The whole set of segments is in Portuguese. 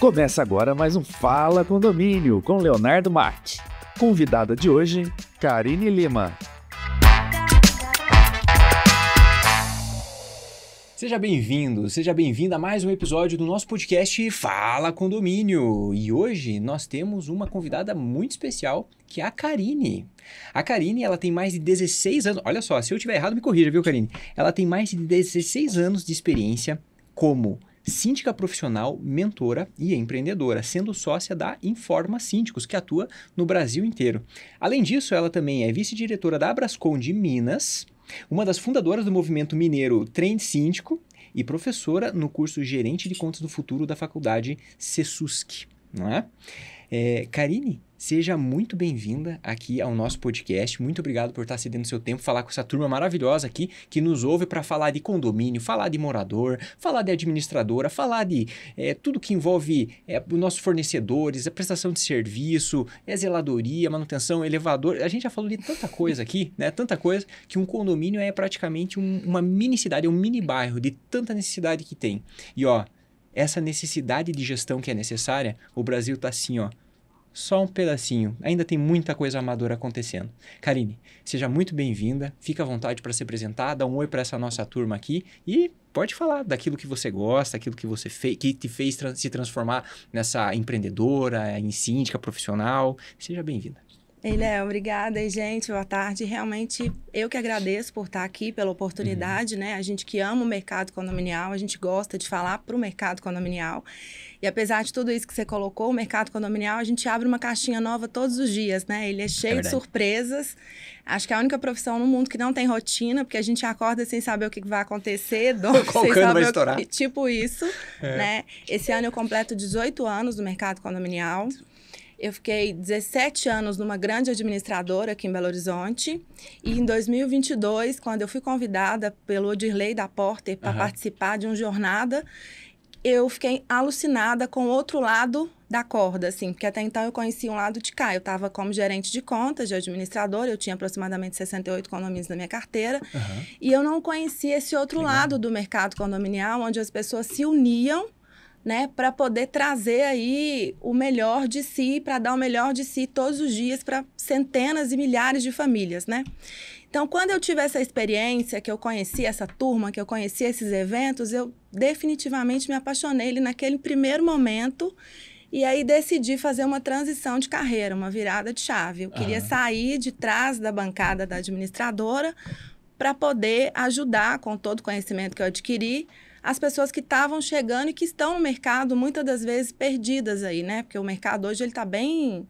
Começa agora mais um Fala Condomínio com Leonardo Matti. Convidada de hoje, Karine Lima. Seja bem-vindo, seja bem-vinda a mais um episódio do nosso podcast Fala Condomínio. E hoje nós temos uma convidada muito especial, que é a Karine. A Karine, ela tem mais de 16 anos... Olha só, se eu estiver errado, me corrija, viu, Karine? Ela tem mais de 16 anos de experiência como síndica profissional, mentora e empreendedora, sendo sócia da Informa Síndicos, que atua no Brasil inteiro. Além disso, ela também é vice-diretora da Abrascom de Minas, uma das fundadoras do movimento mineiro Trend Síndico e professora no curso Gerente de Contas do Futuro da faculdade Sesusc, não é? Karine, seja muito bem-vinda aqui ao nosso podcast. Muito obrigado por estar cedendo seu tempo, falar com essa turma maravilhosa aqui que nos ouve para falar de condomínio, falar de morador, falar de administradora, falar de tudo que envolve os nossos fornecedores, a prestação de serviço, zeladoria, manutenção, elevador. A gente já falou de tanta coisa aqui, né? Tanta coisa que um condomínio é praticamente uma mini cidade, um mini bairro de tanta necessidade que tem. E essa necessidade de gestão que é necessária, o Brasil está assim, só um pedacinho. Ainda tem muita coisa amadora acontecendo. Karine, seja muito bem-vinda. Fica à vontade para se apresentar, dá um oi para essa nossa turma aqui e pode falar daquilo que você gosta, aquilo que você que te fez se transformar nessa empreendedora, em síndica profissional. Seja bem-vinda. Ei, Léo, obrigada. E, gente, boa tarde. Realmente, eu que agradeço por estar aqui, pela oportunidade, né? A gente que ama o mercado condominial, a gente gosta de falar para o mercado condominial. E apesar de tudo isso que você colocou, o mercado condominial, a gente abre uma caixinha nova todos os dias, né? Ele é cheio de surpresas. Acho que é a única profissão no mundo que não tem rotina, porque a gente acorda sem saber o que vai acontecer, qual cano vai estourar. Tipo isso, né? Esse ano eu completo 18 anos no mercado condominial. Eu fiquei 17 anos numa grande administradora aqui em Belo Horizonte. E em 2022, quando eu fui convidada pelo Odirley da Porter para participar de uma jornada, eu fiquei alucinada com o outro lado da corda, assim, porque até então eu conhecia um lado de cá. Eu estava como gerente de contas, de administradora, eu tinha aproximadamente 68 condomínios na minha carteira, e eu não conhecia esse outro lado do mercado condominial, onde as pessoas se uniam, né, para poder trazer aí o melhor de si, para dar o melhor de si todos os dias para centenas e milhares de famílias, né? Então, quando eu tive essa experiência, que eu conheci essa turma, que eu conheci esses eventos, eu definitivamente me apaixonei ali naquele primeiro momento e aí decidi fazer uma transição de carreira, uma virada de chave. Eu queria sair de trás da bancada da administradora para poder ajudar, com todo o conhecimento que eu adquiri, as pessoas que estavam chegando e que estão no mercado, muitas das vezes perdidas aí, né? Porque o mercado hoje ele está bem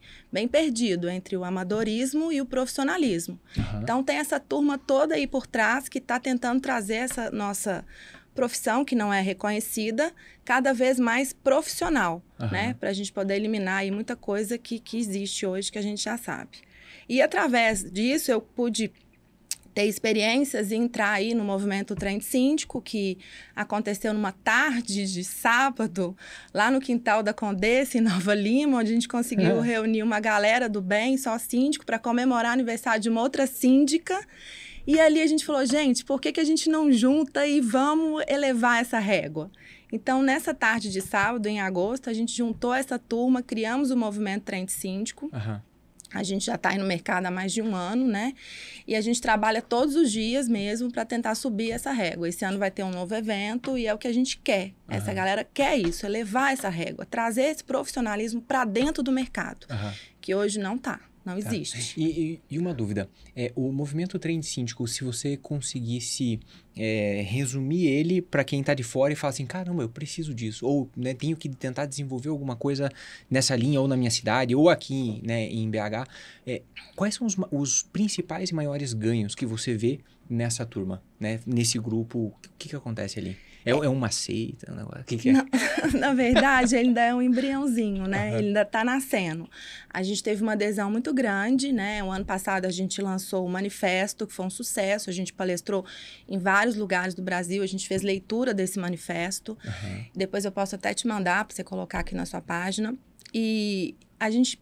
perdido entre o amadorismo e o profissionalismo. Então, tem essa turma toda aí por trás que está tentando trazer essa nossa profissão, que não é reconhecida, cada vez mais profissional, né? Para a gente poder eliminar aí muita coisa que existe hoje que a gente já sabe. E, através disso, eu pude ter experiências e entrar aí no movimento Trend Síndico, que aconteceu numa tarde de sábado, lá no quintal da Condessa, em Nova Lima, onde a gente conseguiu reunir uma galera do bem, só síndico, para comemorar o aniversário de uma outra síndica. E ali a gente falou, gente, por que a gente não junta e vamos elevar essa régua? Então, nessa tarde de sábado, em agosto, a gente juntou essa turma, criamos o movimento Trend Síndico. A gente já está aí no mercado há mais de um ano, né? E a gente trabalha todos os dias mesmo para tentar subir essa régua. Esse ano vai ter um novo evento e é o que a gente quer. Essa galera quer isso, é levar essa régua, trazer esse profissionalismo para dentro do mercado, que hoje não está. Não existe. E uma dúvida, o movimento Trend Síndico, se você conseguisse resumir ele para quem está de fora e falar assim, caramba, eu preciso disso, ou né, tenho que tentar desenvolver alguma coisa nessa linha, ou na minha cidade, ou aqui né, em BH, quais são os principais e maiores ganhos que você vê nessa turma, né, nesse grupo? O que acontece ali? É uma seita? O que é? Não, na verdade, ele ainda é um embriãozinho, né? Ele ainda está nascendo. A gente teve uma adesão muito grande, né? O ano passado a gente lançou o manifesto, que foi um sucesso. A gente palestrou em vários lugares do Brasil. A gente fez leitura desse manifesto. Depois eu posso até te mandar para você colocar aqui na sua página. E a gente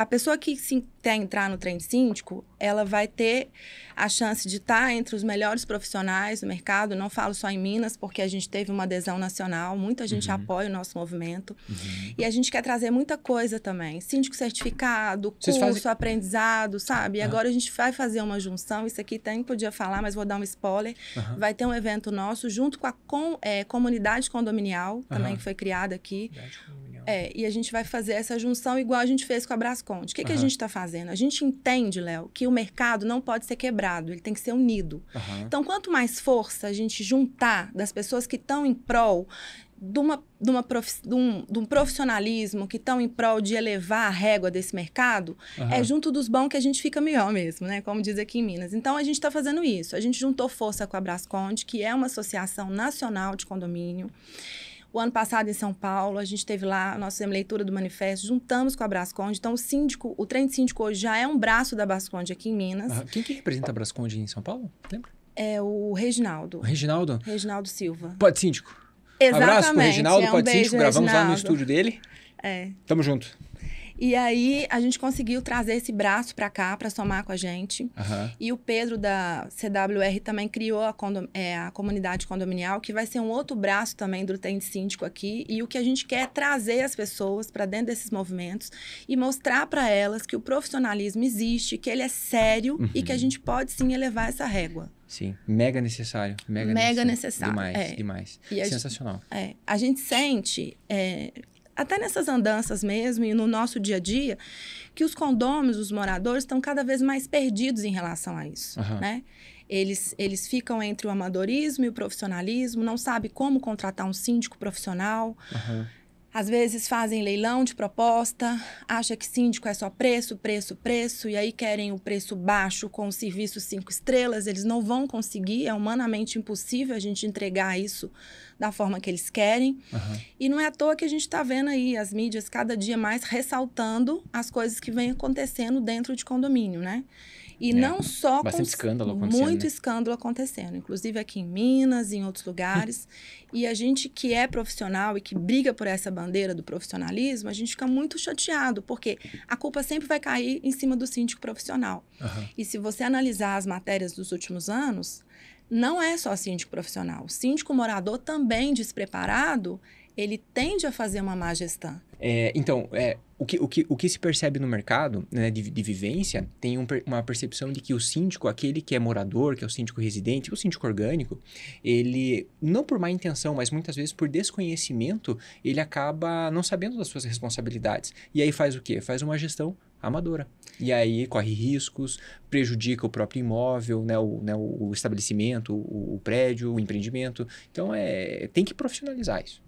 a pessoa que quer entrar no trem síndico, ela vai ter a chance de estar entre os melhores profissionais do mercado. Não falo só em Minas, porque a gente teve uma adesão nacional, muita gente apoia o nosso movimento. E a gente quer trazer muita coisa também. Síndico certificado, curso, aprendizado, sabe? E agora a gente vai fazer uma junção, isso aqui nem podia falar, mas vou dar um spoiler. Vai ter um evento nosso junto com a comunidade condominial, também que foi criada aqui. E a gente vai fazer essa junção igual a gente fez com a Brasconde. O que a gente está fazendo? A gente entende, Léo, que o mercado não pode ser quebrado, ele tem que ser unido. Então, quanto mais força a gente juntar das pessoas que estão em prol de um profissionalismo, que estão em prol de elevar a régua desse mercado, é junto dos bons que a gente fica melhor mesmo, né? Como diz aqui em Minas. Então, a gente está fazendo isso. A gente juntou força com a Brasconde, que é uma associação nacional de condomínio. O ano passado, em São Paulo, a gente teve lá a nossa leitura do manifesto, juntamos com a Brasconde. Então, o trem de síndico hoje já é um braço da Brasconde aqui em Minas. Quem que representa a Brasconde em São Paulo? Lembra? É o Reginaldo. Reginaldo? Reginaldo Silva. Pode síndico. Exatamente. Abraço pro Reginaldo, um pode síndico. Gravamos Reginaldo. lá no estúdio dele. Tamo junto. E aí, a gente conseguiu trazer esse braço para cá, para somar com a gente. E o Pedro, da CWR, também criou a comunidade condominial, que vai ser um outro braço também do trem de síndico aqui. E o que a gente quer é trazer as pessoas para dentro desses movimentos e mostrar para elas que o profissionalismo existe, que ele é sério e que a gente pode, sim, elevar essa régua. Sim, mega necessário. Mega necessário. Demais. Sensacional. A gente sente... até nessas andanças mesmo e no nosso dia a dia, que os condôminos, os moradores, estão cada vez mais perdidos em relação a isso, né? Eles ficam entre o amadorismo e o profissionalismo, não sabem como contratar um síndico profissional. Às vezes fazem leilão de proposta, acha que síndico é só preço, e aí querem o preço baixo com o serviço 5 estrelas. Eles não vão conseguir, é humanamente impossível a gente entregar isso da forma que eles querem. E não é à toa que a gente está vendo aí as mídias cada dia mais ressaltando as coisas que vêm acontecendo dentro de condomínio, né? E não só... Bastante escândalo acontecendo. Muito escândalo acontecendo, inclusive aqui em Minas, em outros lugares. E a gente que é profissional e que briga por essa bandeira do profissionalismo, a gente fica muito chateado, porque a culpa sempre vai cair em cima do síndico profissional. E se você analisar as matérias dos últimos anos, não é só síndico profissional. O síndico morador também despreparado, ele tende a fazer uma má gestão. O que se percebe no mercado, né, de vivência, tem uma percepção de que o síndico, aquele que é morador, que é o síndico residente, o síndico orgânico, ele, não por má intenção, mas muitas vezes por desconhecimento, ele acaba não sabendo das suas responsabilidades. E aí faz o quê? Faz uma gestão amadora. E aí corre riscos, prejudica o próprio imóvel, né, o estabelecimento, o prédio, o empreendimento. Então, tem que profissionalizar isso.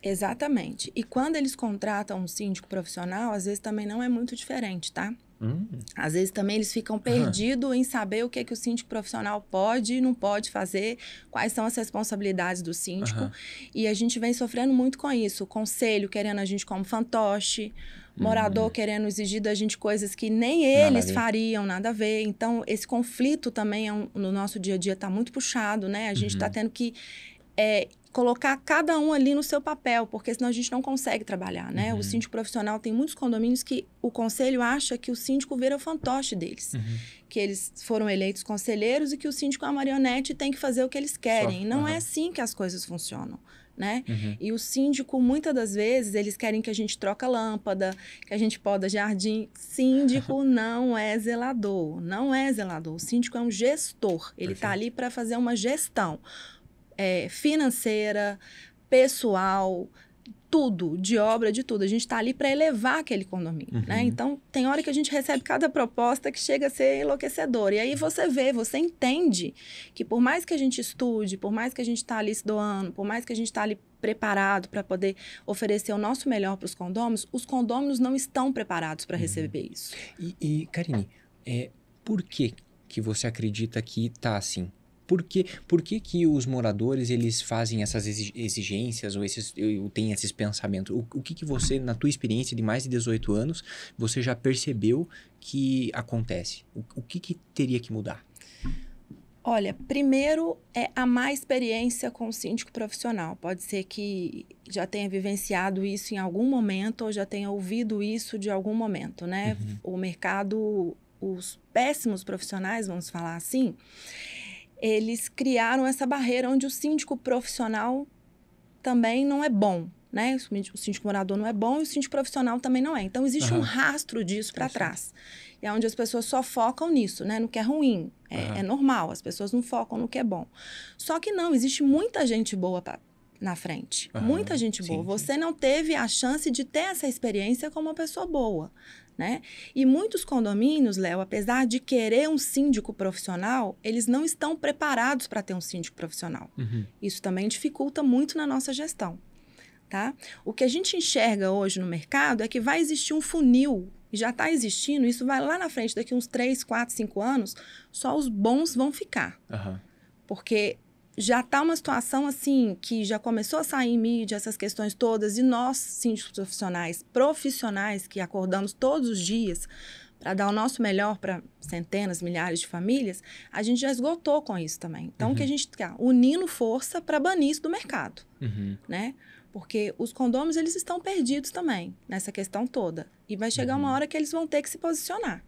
Exatamente. E quando eles contratam um síndico profissional, às vezes também não é muito diferente, tá? Às vezes também eles ficam perdidos em saber o que o síndico profissional pode e não pode fazer, quais são as responsabilidades do síndico. E a gente vem sofrendo muito com isso. O conselho querendo a gente como fantoche, morador querendo exigir da gente coisas que nem eles fariam, nada a ver. Então, esse conflito também no nosso dia a dia está muito puxado, né? A gente está tendo que... colocar cada um ali no seu papel, porque senão a gente não consegue trabalhar, né? O síndico profissional tem muitos condomínios que o conselho acha que o síndico vira o fantoche deles. Que eles foram eleitos conselheiros e que o síndico é uma marionete e tem que fazer o que eles querem. E não é assim que as coisas funcionam, né? E o síndico, muitas das vezes, eles querem que a gente troca lâmpada, que a gente poda jardim. Síndico não é zelador, não é zelador. O síndico é um gestor. Ele está ali para fazer uma gestão. Financeira, pessoal, tudo, de obra, de tudo. A gente está ali para elevar aquele condomínio, né? Então, tem hora que a gente recebe cada proposta que chega a ser enlouquecedora. E aí você entende que por mais que a gente estude, por mais que a gente está ali se doando, por mais que a gente está ali preparado para poder oferecer o nosso melhor para os condôminos não estão preparados para receber isso. E Karine, por que você acredita que está assim? Por que os moradores, eles fazem essas exigências ou têm esses pensamentos? O que você, na tua experiência de mais de 18 anos, você já percebeu que acontece? O que teria que mudar? Olha, primeiro é a má experiência com o síndico profissional. Pode ser que já tenha vivenciado isso em algum momento ou já tenha ouvido isso de algum momento, né? O mercado, os péssimos profissionais, vamos falar assim, eles criaram essa barreira onde o síndico profissional também não é bom, né? O síndico morador não é bom e o síndico profissional também não é. Então, existe um rastro disso para trás. E é onde as pessoas só focam nisso, né? No que é ruim. É normal, as pessoas não focam no que é bom. Só que não, existe muita gente boa na frente. Muita gente boa. Você não teve a chance de ter essa experiência como uma pessoa boa, né? E muitos condomínios, Léo, apesar de querer um síndico profissional, eles não estão preparados para ter um síndico profissional. Isso também dificulta muito na nossa gestão, tá? O que a gente enxerga hoje no mercado é que vai existir um funil, e já está existindo, isso vai lá na frente, daqui uns 3, 4, 5 anos, só os bons vão ficar. Porque já está uma situação assim, que já começou a sair em mídia, essas questões todas, e nós, síndicos profissionais, que acordamos todos os dias para dar o nosso melhor para centenas, milhares de famílias, a gente já esgotou com isso também. Então, o que a gente está unindo força para banir isso do mercado, né? Porque os condôminos, eles estão perdidos também nessa questão toda. E vai chegar uma hora que eles vão ter que se posicionar.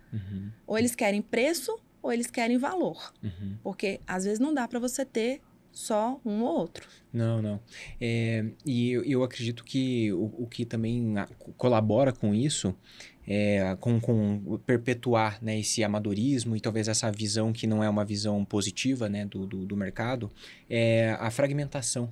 Ou eles querem preço, ou eles querem valor. Porque, às vezes, não dá para você ter só um ou outro. Não. E eu acredito que o que também colabora com isso, com perpetuar, né, esse amadorismo e talvez essa visão que não é uma visão positiva, né, do mercado, é a fragmentação.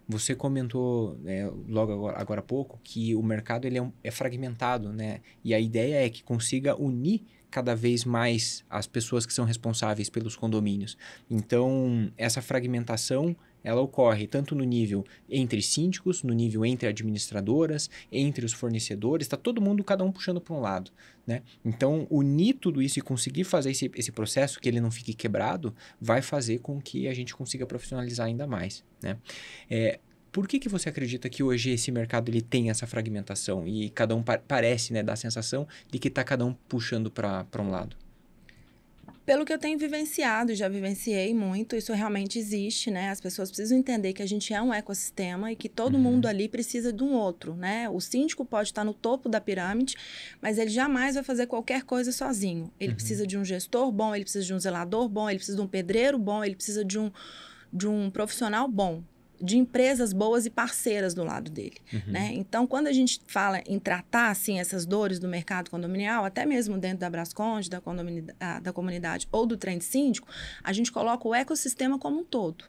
Você comentou logo agora há pouco que o mercado ele é fragmentado, né? E a ideia é que consiga unir cada vez mais as pessoas que são responsáveis pelos condomínios. Então, essa fragmentação, ela ocorre tanto no nível entre síndicos, no nível entre administradoras, entre os fornecedores, está todo mundo, cada um puxando para um lado, né? Então, unir tudo isso e conseguir fazer esse processo, que ele não fique quebrado, vai fazer com que a gente consiga profissionalizar ainda mais, né? Por que você acredita que hoje esse mercado ele tem essa fragmentação e cada um parece, né, dar a sensação de que está cada um puxando para um lado? Pelo que eu tenho vivenciado, já vivenciei muito, isso realmente existe, né? As pessoas precisam entender que a gente é um ecossistema e que todo mundo ali precisa de um outro, né? O síndico pode estar no topo da pirâmide, mas ele jamais vai fazer qualquer coisa sozinho. Ele precisa de um gestor bom, ele precisa de um zelador bom, ele precisa de um pedreiro bom, ele precisa de um profissional bom, de empresas boas e parceiras do lado dele, né? Então, quando a gente fala em tratar, assim, essas dores do mercado condominial, até mesmo dentro da Brasconde, da comunidade ou do Trend Síndico, a gente coloca o ecossistema como um todo.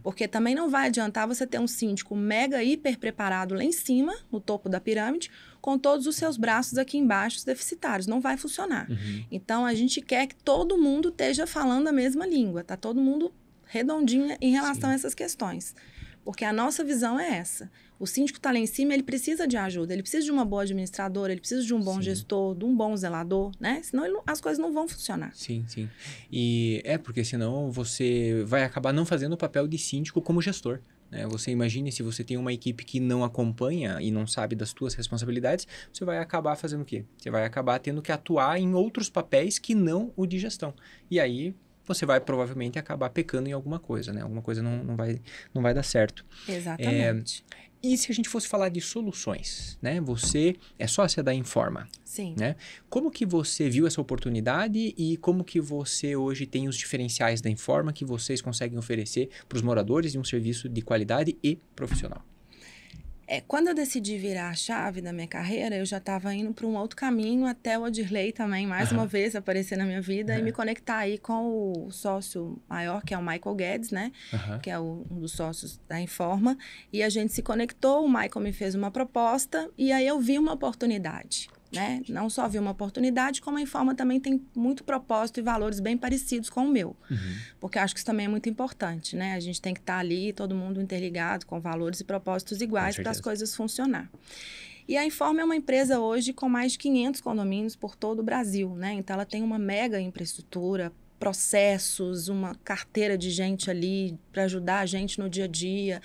Porque também não vai adiantar você ter um síndico mega, hiper preparado lá em cima, no topo da pirâmide, com todos os seus braços aqui embaixo deficitários. Não vai funcionar. Então, a gente quer que todo mundo esteja falando a mesma língua, tá todo mundo redondinho em relação a essas questões. Porque a nossa visão é essa. O síndico está lá em cima, ele precisa de ajuda, ele precisa de uma boa administradora, ele precisa de um bom gestor, de um bom zelador, né? Senão as coisas não vão funcionar. Sim. E porque senão você vai acabar não fazendo o papel de síndico como gestor, né? Você imagine se você tem uma equipe que não acompanha e não sabe das suas responsabilidades, você vai acabar fazendo o quê? Você vai acabar tendo que atuar em outros papéis que não o de gestão. E aí você vai provavelmente acabar pecando em alguma coisa, né? Alguma coisa não vai dar certo. Exatamente. E se a gente fosse falar de soluções, né? Você é sócia da Informa. Sim. Né? Como que você viu essa oportunidade e como que você hoje tem os diferenciais da Informa que vocês conseguem oferecer para os moradores de um serviço de qualidade e profissional? Quando eu decidi virar a chave da minha carreira, eu já estava indo para um outro caminho, até o Odirley também, mais uma vez, aparecer na minha vida e me conectar aí com o sócio maior, que é o Michael Guedes, né? Que é um dos sócios da Informa. E a gente se conectou, o Michael me fez uma proposta e aí eu vi uma oportunidade, né? Não só vi uma oportunidade, como a Informa também tem muito propósito e valores bem parecidos com o meu. Porque eu acho que isso também é muito importante, né? A gente tem que estar ali, todo mundo interligado, com valores e propósitos iguais para as coisas funcionar. E a Informa é uma empresa hoje com mais de 500 condomínios por todo o Brasil, né? Então, ela tem uma mega infraestrutura, processos, uma carteira de gente ali para ajudar a gente no dia a dia.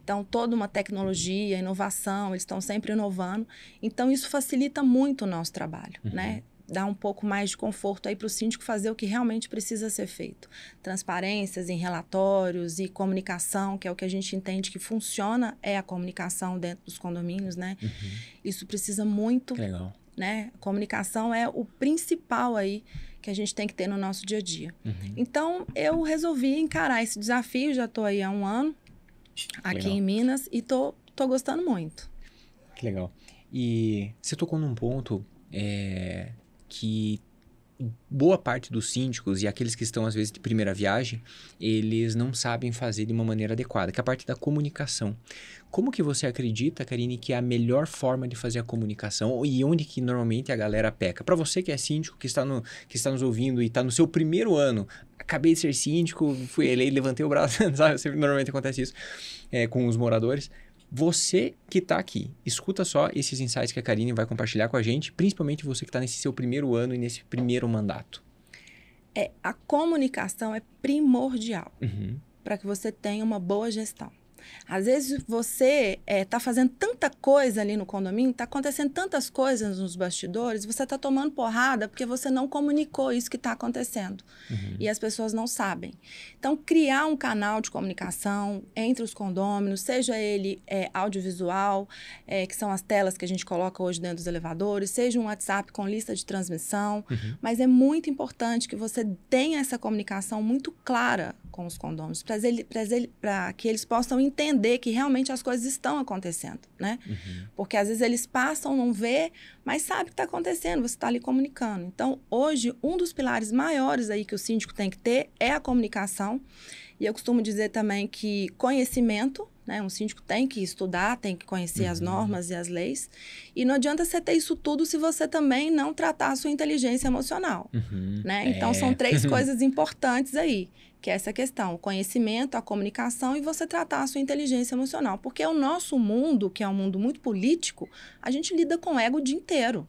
Então, toda uma tecnologia, inovação, eles estão sempre inovando. Então, isso facilita muito o nosso trabalho, né? dar um pouco mais de conforto aí para o síndico fazer o que realmente precisa ser feito. Transparências em relatórios e comunicação, que é o que a gente entende que funciona, é a comunicação dentro dos condomínios, né? Isso precisa muito, Legal. né? A comunicação é o principal aí que a gente tem que ter no nosso dia a dia. Então, eu resolvi encarar esse desafio, já estou aí há 1 ano aqui Legal. em Minas e tô gostando muito. Que legal. E você tocou num ponto que boa parte dos síndicos e aqueles que estão, às vezes, de primeira viagem, eles não sabem fazer de uma maneira adequada, que é a parte da comunicação. Como que você acredita, Karine, que é a melhor forma de fazer a comunicação e onde que normalmente a galera peca? Para você que é síndico, que está nos ouvindo e está no seu primeiro ano, acabei de ser síndico, fui eleito, levantei o braço, sabe? Normalmente acontece isso com os moradores. Você que está aqui, escuta só esses insights que a Karine vai compartilhar com a gente, principalmente você que está nesse seu primeiro ano e nesse primeiro mandato. A comunicação é primordial para que você tenha uma boa gestão. Às vezes você está fazendo tanta coisa ali no condomínio, está acontecendo tantas coisas nos bastidores, você está tomando porrada porque você não comunicou isso que está acontecendo. E as pessoas não sabem. Então, criar um canal de comunicação entre os condôminos, seja ele audiovisual, que são as telas que a gente coloca hoje dentro dos elevadores, seja um WhatsApp com lista de transmissão, mas é muito importante que você tenha essa comunicação muito clara com os condôminos, para que eles possam entender que realmente as coisas estão acontecendo, né? Porque às vezes eles passam, não vê, mas sabe o que está acontecendo, você está ali comunicando. Então, hoje, um dos pilares maiores aí que o síndico tem que ter é a comunicação. E eu costumo dizer também que conhecimento, né? Um síndico tem que estudar, tem que conhecer as normas e as leis. E não adianta você ter isso tudo se você também não tratar a sua inteligência emocional, né? Então, são 3 coisas importantes aí, que é essa questão, o conhecimento, a comunicação e você tratar a sua inteligência emocional. Porque o nosso mundo, que é um mundo muito político, a gente lida com ego o dia inteiro.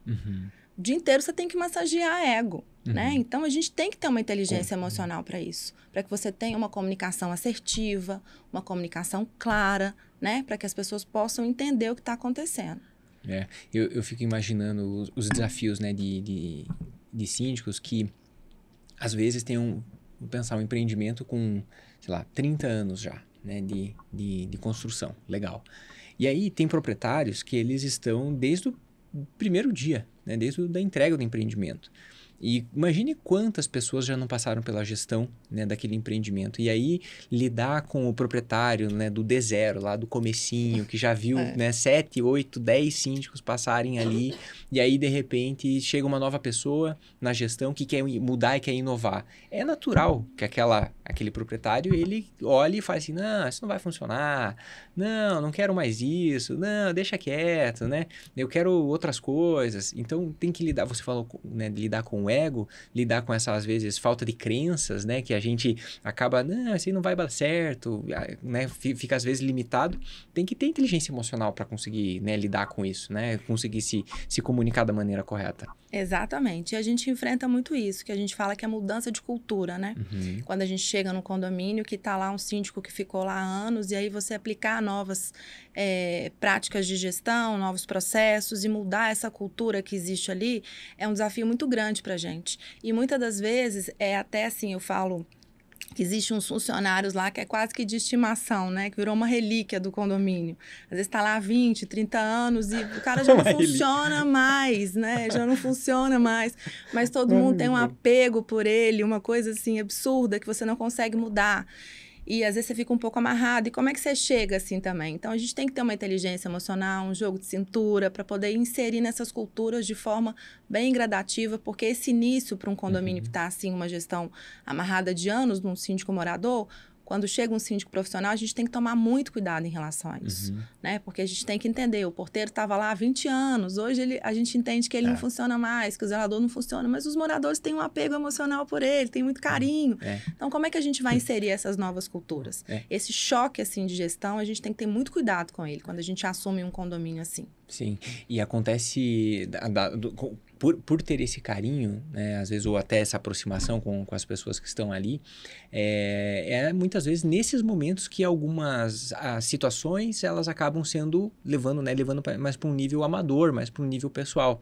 O dia inteiro você tem que massagear ego, né? Então, a gente tem que ter uma inteligência emocional para isso. Para que você tenha uma comunicação assertiva, uma comunicação clara, né? Para que as pessoas possam entender o que está acontecendo. Eu fico imaginando os desafios, né, de síndicos que, às vezes, tem vou pensar um empreendimento com, sei lá, 30 anos já, né, de construção. Legal. E aí, tem proprietários que eles estão desde o primeiro dia, né, desde a entrega do empreendimento. E imagine quantas pessoas já não passaram pela gestão, né, daquele empreendimento. E aí, lidar com o proprietário, né, do D0, lá do comecinho, que já viu né, 7, 8, 10 síndicos passarem ali. E aí, de repente, chega uma nova pessoa na gestão que quer mudar e quer inovar. É natural que aquele proprietário, ele olhe e fale assim, não, isso não vai funcionar. Não quero mais isso. Não, deixa quieto, né? Eu quero outras coisas. Então, tem que lidar, você falou, né, de lidar com o ego, lidar com essa, às vezes, falta de crenças, né? Que a gente acaba, não, isso aí não vai dar certo, né? Fica, às vezes, limitado. Tem que ter inteligência emocional para conseguir, né, lidar com isso, né? Conseguir se comunicar da maneira correta. Exatamente. E a gente enfrenta muito isso, que a gente fala que é mudança de cultura, né? Quando a gente chega num condomínio que está lá um síndico que ficou lá há anos e aí você aplicar novas práticas de gestão, novos processos e mudar essa cultura que existe ali é um desafio muito grande para a gente. E muitas das vezes até assim, eu falo que existem uns funcionários lá que é quase que de estimação, né? Que virou uma relíquia do condomínio. Às vezes está lá há 20, 30 anos e o cara já não funciona mais, né? Já não funciona mais. Mas todo mundo tem um apego por ele, uma coisa assim absurda que você não consegue mudar. E às vezes você fica um pouco amarrado. E como é que você chega assim também? Então, a gente tem que ter uma inteligência emocional, um jogo de cintura, para poder inserir nessas culturas de forma bem gradativa, porque esse início para um condomínio que está assim, uma gestão amarrada de anos, num síndico morador, quando chega um síndico profissional, a gente tem que tomar muito cuidado em relação a isso, né? Porque a gente tem que entender, o porteiro estava lá há 20 anos, hoje a gente entende que ele não funciona mais, que o zelador não funciona, mas os moradores têm um apego emocional por ele, têm muito carinho. Então, como é que a gente vai inserir essas novas culturas? Esse choque, assim, de gestão, a gente tem que ter muito cuidado com ele, quando a gente assume um condomínio assim. Sim, e acontece por ter esse carinho, né, às vezes, ou até essa aproximação com as pessoas que estão ali, muitas vezes nesses momentos que algumas situações elas acabam levando mais para um nível amador, mais para um nível pessoal.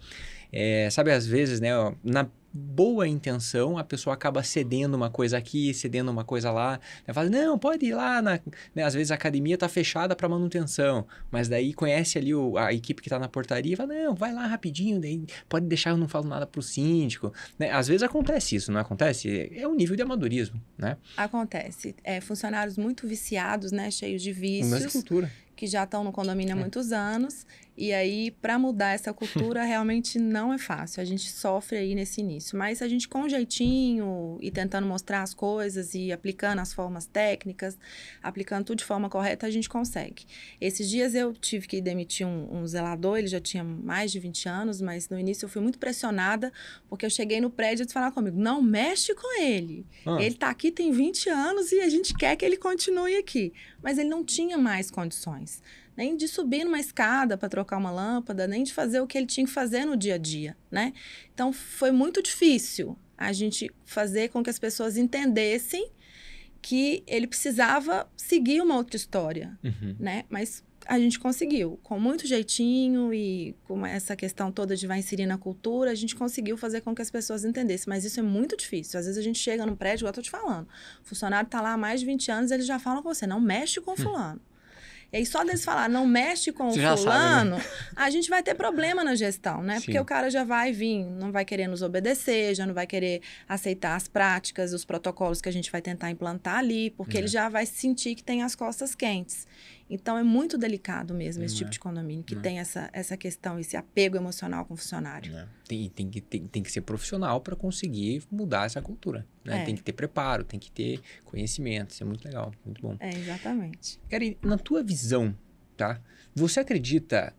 sabe, às vezes, né, ó, na boa intenção, a pessoa acaba cedendo uma coisa aqui, cedendo uma coisa lá, né? Fala, não, pode ir lá, né? Às vezes a academia tá fechada para manutenção, mas daí conhece ali a equipe que tá na portaria e fala, não, vai lá rapidinho, daí pode deixar, eu não falo nada pro síndico, né? Às vezes acontece isso, não acontece? É um nível de amadorismo, né? Acontece. Funcionários muito viciados, né? Cheios de vícios. Mas cultura. Que já estão no condomínio há muitos anos. E aí, para mudar essa cultura, realmente não é fácil. A gente sofre aí nesse início. Mas a gente, com jeitinho, e tentando mostrar as coisas, e aplicando as formas técnicas, aplicando tudo de forma correta, a gente consegue. Esses dias eu tive que demitir um zelador, ele já tinha mais de 20 anos, mas no início eu fui muito pressionada, porque eu cheguei no prédio e eles falaram comigo, não mexe com ele. Ele está aqui tem 20 anos e a gente quer que ele continue aqui. Mas ele não tinha mais condições. Nem de subir numa escada para trocar uma lâmpada, nem de fazer o que ele tinha que fazer no dia a dia, né? Então, foi muito difícil a gente fazer com que as pessoas entendessem que ele precisava seguir uma outra história, né? Mas a gente conseguiu, com muito jeitinho e com essa questão toda de vai inserir na cultura, a gente conseguiu fazer com que as pessoas entendessem. Mas isso é muito difícil. Às vezes a gente chega num prédio, igual eu tô te falando, o funcionário tá lá há mais de 20 anos, eles já falam com você, não mexe com fulano. E aí, só deles falar, não mexe com o fulano, sabe, né? A gente vai ter problema na gestão, né? Sim. Porque o cara já vai vir, não vai querer nos obedecer, já não vai querer aceitar as práticas, os protocolos que a gente vai tentar implantar ali, porque ele já vai sentir que tem as costas quentes. Então, é muito delicado mesmo esse tipo de condomínio, que tem essa questão, esse apego emocional com o funcionário. Tem que ser profissional para conseguir mudar essa cultura, né? Tem que ter preparo, tem que ter conhecimento, isso é muito legal, muito bom. Exatamente. Karine, na tua visão, tá? Você acredita,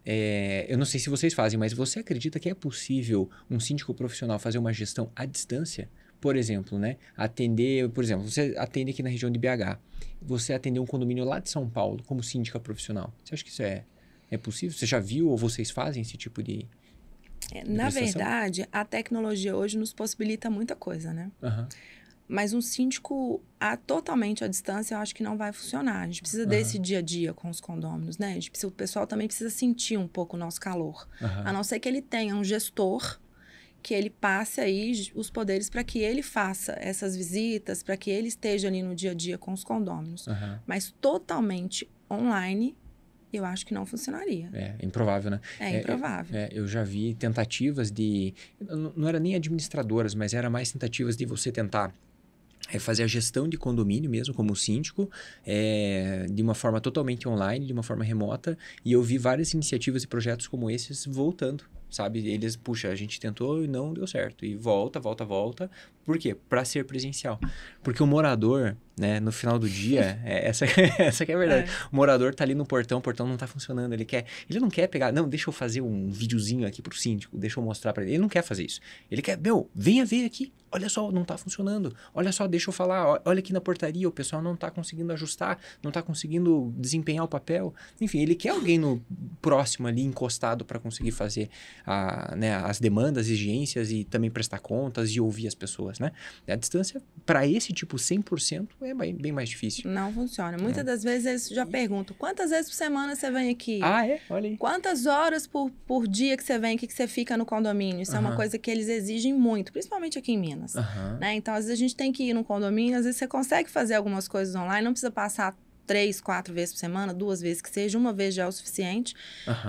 eu não sei se vocês fazem, mas você acredita que é possível um síndico profissional fazer uma gestão à distância? Por exemplo, né? Você atende aqui na região de BH. Você atender um condomínio lá de São Paulo como síndica profissional. Você acha que isso é possível? Você já viu ou vocês fazem esse tipo de Na verdade, a tecnologia hoje nos possibilita muita coisa, né? Mas um síndico totalmente à distância, eu acho que não vai funcionar. A gente precisa desse dia a dia com os condôminos, né? O pessoal também precisa sentir um pouco o nosso calor. A não ser que ele tenha um gestor que ele passe aí os poderes para que ele faça essas visitas, para que ele esteja ali no dia a dia com os condôminos. Mas totalmente online, eu acho que não funcionaria. É improvável, né? É improvável. Eu já vi tentativas de... Não era nem administradoras, mas era mais tentativas de você tentar fazer a gestão de condomínio mesmo, como síndico, de uma forma totalmente online, de uma forma remota. E eu vi várias iniciativas e projetos como esses voltando. Sabe, eles, puxa, a gente tentou e não deu certo. E volta. Por quê? Para ser presencial. Porque o morador, né, no final do dia, essa que é a verdade. O morador tá ali no portão, o portão não tá funcionando. Ele não quer pegar, não, deixa eu fazer um videozinho aqui pro síndico, deixa eu mostrar para ele. Ele não quer fazer isso. Ele quer, venha ver aqui. Olha só, não tá funcionando. Olha só, deixa eu falar. Olha aqui na portaria, o pessoal não tá conseguindo ajustar, não tá conseguindo desempenhar o papel. Enfim, ele quer alguém próximo ali, encostado, para conseguir fazer as demandas, exigências e também prestar contas e ouvir as pessoas, né? A distância, para esse tipo 100%, é bem mais difícil. Não funciona. Muitas das vezes eles já perguntam, quantas vezes por semana você vem aqui? Olha aí. Quantas horas por dia que você vem aqui, que você fica no condomínio? Isso é uma coisa que eles exigem muito, principalmente aqui em Minas. Né? Então, às vezes a gente tem que ir no condomínio, às vezes você consegue fazer algumas coisas online, não precisa passar 3, 4 vezes por semana, 2 vezes que seja, uma vez já é o suficiente,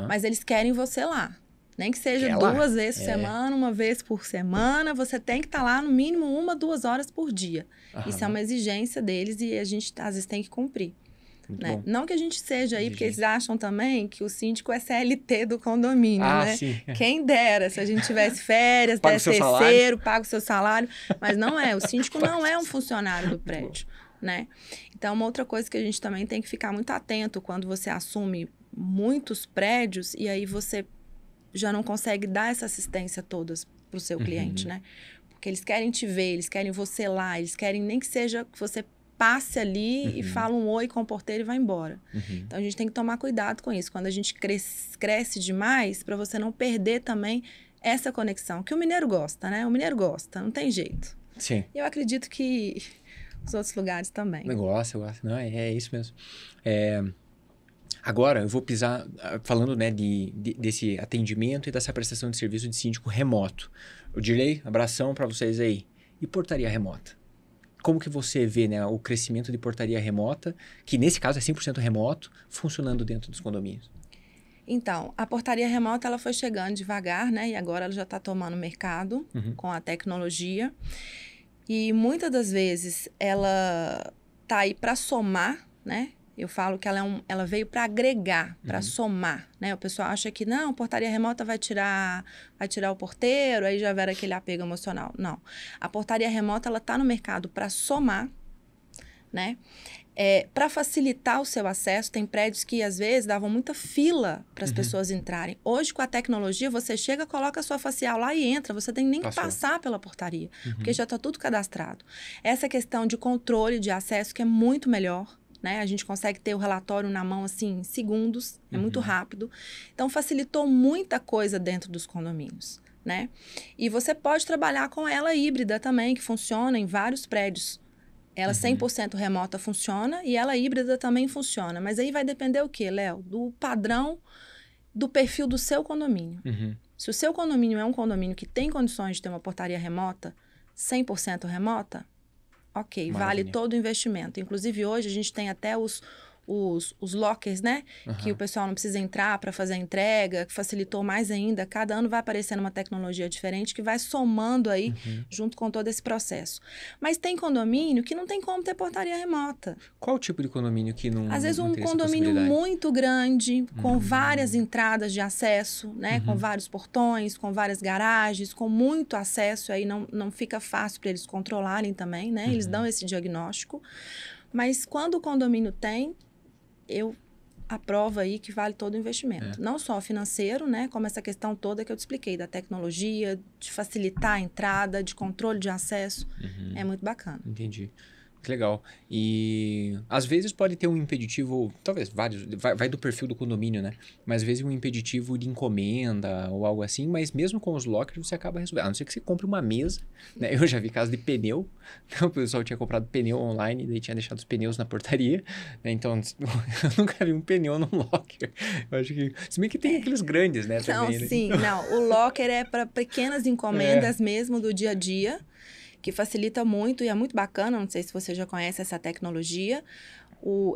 mas eles querem você lá. Nem que seja 2 vezes por semana, 1 vez por semana, você tem que estar lá no mínimo 1, 2 horas por dia. Isso é uma exigência deles e a gente, às vezes, tem que cumprir. Né? Não que a gente seja aí, porque eles acham também que o síndico é CLT do condomínio, né? Sim. Quem dera, se a gente tivesse férias, desse terceiro, paga o seu salário, mas não é, o síndico não é um funcionário do prédio, né? Então, uma outra coisa que a gente também tem que ficar muito atento quando você assume muitos prédios e aí você já não consegue dar essa assistência todas para o seu cliente, né? Porque eles querem te ver, eles querem você lá, eles querem nem que seja que você passe ali e fala um oi com o porteiro e vai embora. Então, a gente tem que tomar cuidado com isso. Quando a gente cresce demais, para você não perder também essa conexão. Que o mineiro gosta, né? O mineiro gosta, não tem jeito. Sim. Eu acredito que os outros lugares também. Eu gosto. Não, é isso mesmo. Agora, eu vou pisar, falando, né, desse atendimento e dessa prestação de serviço de síndico remoto. O Dirley, abração para vocês aí. E portaria remota? Como que você vê, né, o crescimento de portaria remota, que nesse caso é 100% remoto, funcionando dentro dos condomínios? Então, a portaria remota ela foi chegando devagar, né? E agora ela já está tomando mercado com a tecnologia. E muitas das vezes ela está aí para somar, né? Eu falo que ela veio para agregar, para somar, né? O pessoal acha que não, portaria remota vai tirar o porteiro, aí já vai aquele apego emocional. Não. A portaria remota ela está no mercado para somar, né? Para facilitar o seu acesso, tem prédios que às vezes davam muita fila para as pessoas entrarem. Hoje, com a tecnologia, você chega, coloca a sua facial lá e entra. Você tem nem que passar pela portaria, porque já está tudo cadastrado. Essa questão de controle de acesso que é muito melhor, né? A gente consegue ter o relatório na mão assim, em segundos, é muito rápido. Então, facilitou muita coisa dentro dos condomínios, né? E você pode trabalhar com ela híbrida também, que funciona em vários prédios. Ela 100% remota funciona e ela híbrida também funciona. Mas aí vai depender o quê, Léo? Do padrão, do perfil do seu condomínio. Se o seu condomínio é um condomínio que tem condições de ter uma portaria remota, 100% remota, ok, vale todo o investimento. Inclusive, hoje a gente tem até os lockers, né? Que o pessoal não precisa entrar para fazer a entrega, que facilitou mais ainda. Cada ano vai aparecendo uma tecnologia diferente que vai somando aí junto com todo esse processo. Mas tem condomínio que não tem como ter portaria remota. Qual o tipo de condomínio que não Às vezes não um tem essa condomínio possibilidade? muito grande, com várias entradas de acesso, né? Com vários portões, com várias garagens, com muito acesso. Aí não fica fácil para eles controlarem também, né? Eles dão esse diagnóstico. Mas quando o condomínio tem, eu aprovo aí que vale todo o investimento. Não só financeiro, né? Como essa questão toda que eu te expliquei, da tecnologia, de facilitar a entrada, de controle de acesso. É muito bacana. Entendi. Que legal. E às vezes pode ter um impeditivo, talvez vários, vai do perfil do condomínio, né? Mas às vezes um impeditivo de encomenda ou algo assim, mas mesmo com os lockers você acaba resolvendo. A não ser que você compre uma mesa, né? Eu já vi casos de pneu, o pessoal tinha comprado pneu online e daí tinha deixado os pneus na portaria, né? Então eu nunca vi um pneu num locker. Eu acho que, se bem que tem aqueles grandes, né? Não, também, né? sim, não. O locker é para pequenas encomendas mesmo do dia a dia, que facilita muito e é muito bacana. Não sei se você já conhece essa tecnologia.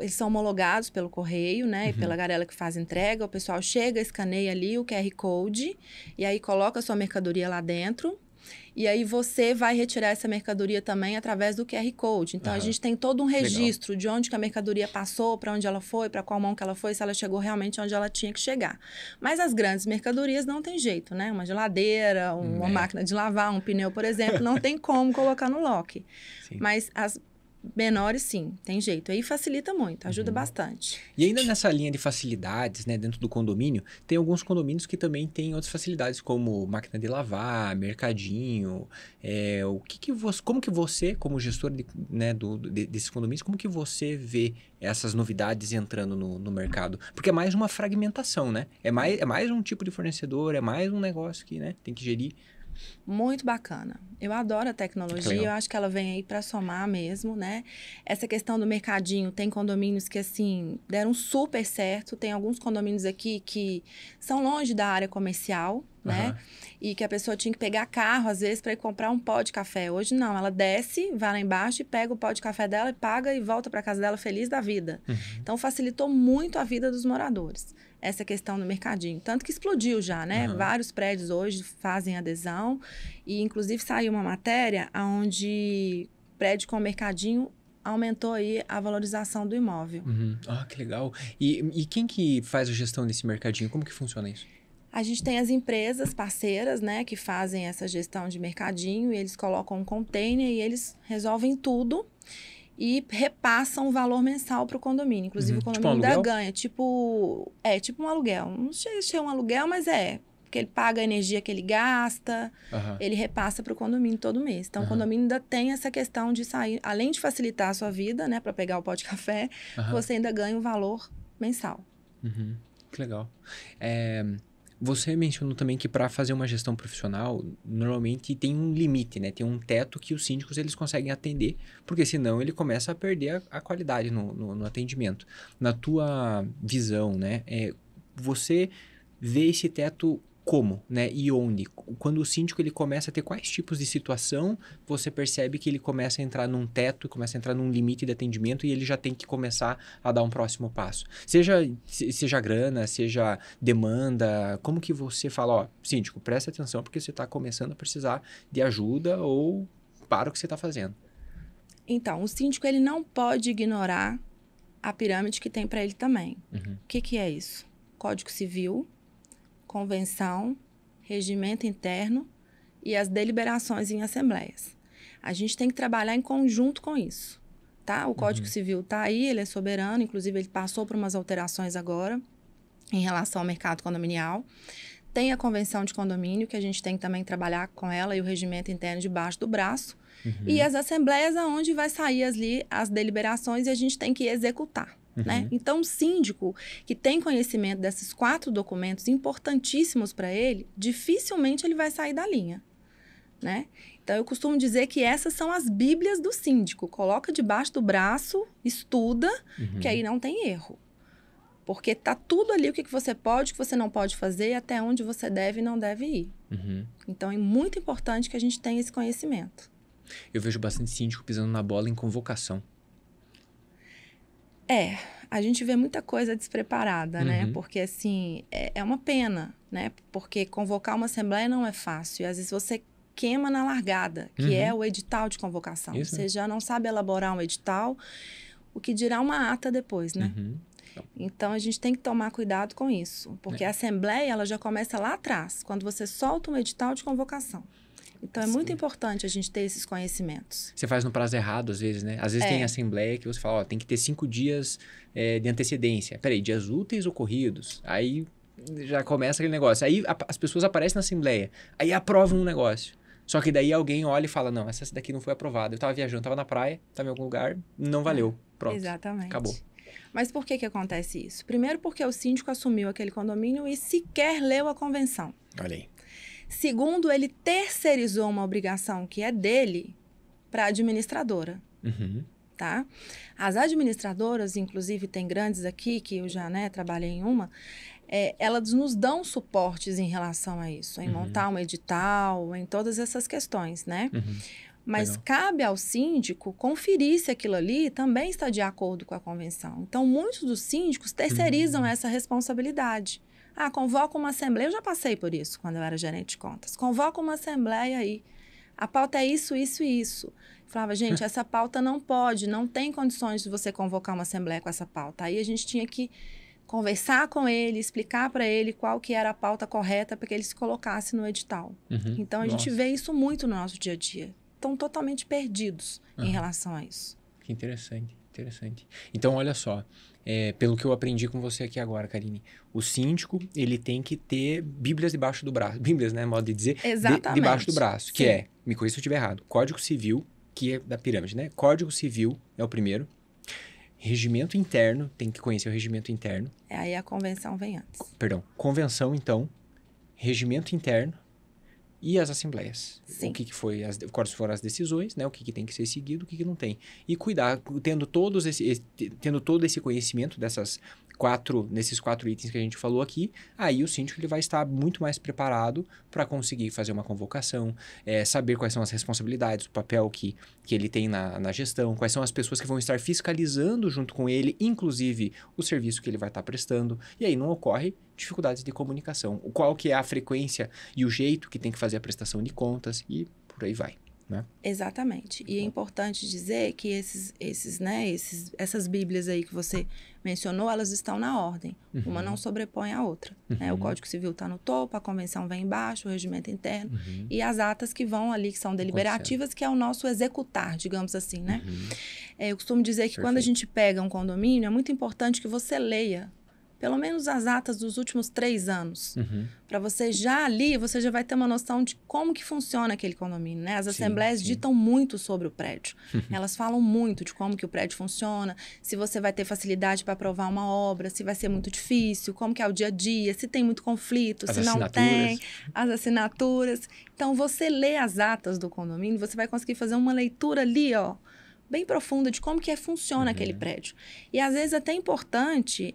Eles são homologados pelo correio, né? E pela galera que faz entrega. O pessoal chega, escaneia ali o QR Code e aí coloca a sua mercadoria lá dentro. E aí você vai retirar essa mercadoria também através do QR Code. Então, a gente tem todo um registro de onde que a mercadoria passou, para onde ela foi, para qual mão que ela foi, se ela chegou realmente onde ela tinha que chegar. Mas as grandes mercadorias não tem jeito, né? Uma geladeira, uma máquina de lavar, um pneu, por exemplo, não tem como colocar no lock. Sim. Mas as menores, sim, tem jeito. Aí facilita muito, ajuda bastante. E ainda nessa linha de facilidades, né, dentro do condomínio, tem alguns condomínios que também têm outras facilidades, como máquina de lavar, mercadinho. Como que você, como gestor desses condomínios, como que você vê essas novidades entrando no mercado? Porque é mais uma fragmentação, né? É mais um tipo de fornecedor, é mais um negócio que, né, tem que gerir. Muito bacana. Eu adoro a tecnologia, eu acho que ela vem aí para somar mesmo, né? Essa questão do mercadinho, tem condomínios que, assim, deram super certo. Tem alguns condomínios aqui que são longe da área comercial, né? E que a pessoa tinha que pegar carro, às vezes, para ir comprar um pó de café. Hoje, não. Ela desce, vai lá embaixo e pega o pó de café dela e paga e volta para casa dela feliz da vida. Então, facilitou muito a vida dos moradores, essa questão do mercadinho. Tanto que explodiu já, né? Vários prédios hoje fazem adesão. E, inclusive, saiu uma matéria onde prédio com mercadinho aumentou aí a valorização do imóvel. Ah, que legal. E quem que faz a gestão desse mercadinho? Como que funciona isso? A gente tem as empresas parceiras, né, que fazem essa gestão de mercadinho, e eles colocam um container e eles resolvem tudo e repassam o valor mensal para o condomínio. Inclusive, o condomínio ainda ganha. Tipo um aluguel. Não sei se é um aluguel, mas porque ele paga a energia que ele gasta, ele repassa para o condomínio todo mês. Então, o condomínio ainda tem essa questão de sair, além de facilitar a sua vida, né, para pegar o pó de café, você ainda ganha o valor mensal. Que legal. Você mencionou também que para fazer uma gestão profissional, normalmente tem um limite, né? Tem um teto que os síndicos eles conseguem atender, porque senão ele começa a perder a qualidade no atendimento. Na tua visão, né? Você vê esse teto como, né? E onde? Quando o síndico ele começa a ter quais tipos de situação, você percebe que ele começa a entrar num teto, começa a entrar num limite de atendimento e ele já tem que começar a dar um próximo passo. Seja grana, seja demanda, como que você fala, ó, síndico, presta atenção porque você está começando a precisar de ajuda ou para o que você está fazendo. Então, o síndico ele não pode ignorar a pirâmide que tem para ele também. Uhum. O que é isso? Código Civil, convenção, regimento interno e as deliberações em assembleias. A gente tem que trabalhar em conjunto com isso, tá? O Código Civil está aí, ele é soberano, inclusive ele passou por umas alterações agora em relação ao mercado condominial. Tem a convenção de condomínio, que a gente tem que também trabalhar com ela e o regimento interno debaixo do braço. E as assembleias aonde vai sair as deliberações e a gente tem que executar. Né? Então, o síndico que tem conhecimento desses 4 documentos importantíssimos para ele, dificilmente ele vai sair da linha. Né? Então, eu costumo dizer que essas são as bíblias do síndico. Coloca debaixo do braço, estuda, que aí não tem erro. Porque tá tudo ali o que você pode, o que você não pode fazer, até onde você deve e não deve ir. Então, é muito importante que a gente tenha esse conhecimento. Eu vejo bastante síndico pisando na bola em convocação. A gente vê muita coisa despreparada, né? Porque, assim, é uma pena, né? Porque convocar uma assembleia não é fácil. E, às vezes, você queima na largada, que é o edital de convocação. Isso. Você já não sabe elaborar um edital, o que dirá uma ata depois, né? Então, a gente tem que tomar cuidado com isso. Porque a assembleia, ela já começa lá atrás, quando você solta um edital de convocação. Então, é muito importante a gente ter esses conhecimentos. Você faz no prazo errado, às vezes, né? Às vezes tem assembleia que você fala, ó, tem que ter 5 dias de antecedência. Peraí, dias úteis ou corridos? Aí já começa aquele negócio. Aí as pessoas aparecem na assembleia, aí aprovam um negócio. Só que daí alguém olha e fala, não, essa daqui não foi aprovada. Eu tava viajando, tava na praia, tava em algum lugar, não valeu. Pronto. Exatamente. Acabou. Mas por que acontece isso? Primeiro, porque o síndico assumiu aquele condomínio e sequer leu a convenção. Olha aí. Segundo, ele terceirizou uma obrigação que é dele para a administradora, tá? As administradoras, inclusive, tem grandes aqui, que eu já trabalhei em uma, elas nos dão suportes em relação a isso, em montar um edital, em todas essas questões, né? Mas Legal. cabe ao síndico conferir se aquilo ali também está de acordo com a convenção. Então, muitos dos síndicos terceirizam essa responsabilidade. Ah, convoca uma assembleia. Eu já passei por isso quando eu era gerente de contas. Convoca uma assembleia aí. A pauta é isso, isso e isso. Eu falava, gente, essa pauta não pode, não tem condições de você convocar uma assembleia com essa pauta. Aí a gente tinha que conversar com ele, explicar para ele qual que era a pauta correta para que ele se colocasse no edital. Então, a gente vê isso muito no nosso dia a dia. Estão totalmente perdidos em relação a isso. Que interessante, interessante. Então, olha só, pelo que eu aprendi com você aqui agora, Karine, o síndico, ele tem que ter bíblias debaixo do braço. Bíblias, né? Modo de dizer. Exatamente. Debaixo do braço, que Sim. me corrija se eu estiver errado, Código Civil, que é da pirâmide, né? Código Civil é o primeiro. Regimento interno, tem que conhecer o regimento interno. Aí a convenção vem antes. Perdão, convenção, então, regimento interno e as assembleias. Sim. O que foi, quais foram as decisões, né? O que tem que ser seguido, o que não tem. E cuidar, tendo todo esse conhecimento nesses 4 itens que a gente falou aqui, aí o síndico ele vai estar muito mais preparado para conseguir fazer uma convocação, saber quais são as responsabilidades, o papel que ele tem na gestão, quais são as pessoas que vão estar fiscalizando junto com ele, inclusive o serviço que ele vai estar prestando, e aí não ocorre dificuldades de comunicação. Qual que é a frequência e o jeito que tem que fazer a prestação de contas e por aí vai, né? Exatamente. E é importante dizer que essas bíblias aí que você mencionou, elas estão na ordem. Uma não sobrepõe a outra. Né? O Código Civil está no topo, a convenção vem embaixo, o regimento interno e as atas que vão ali, que são deliberativas, que é o nosso executar, digamos assim, né? Eu costumo dizer que quando a gente pega um condomínio, é muito importante que você leia pelo menos as atas dos últimos 3 anos. Para você já ali, você já vai ter uma noção de como que funciona aquele condomínio, né? As assembleias ditam muito sobre o prédio. Elas falam muito de como que o prédio funciona, se você vai ter facilidade para aprovar uma obra, se vai ser muito difícil, como que é o dia a dia, se tem muito conflito, se não tem, as assinaturas. Então, você lê as atas do condomínio, você vai conseguir fazer uma leitura ali, ó, bem profunda de como que funciona aquele prédio. E às vezes até é importante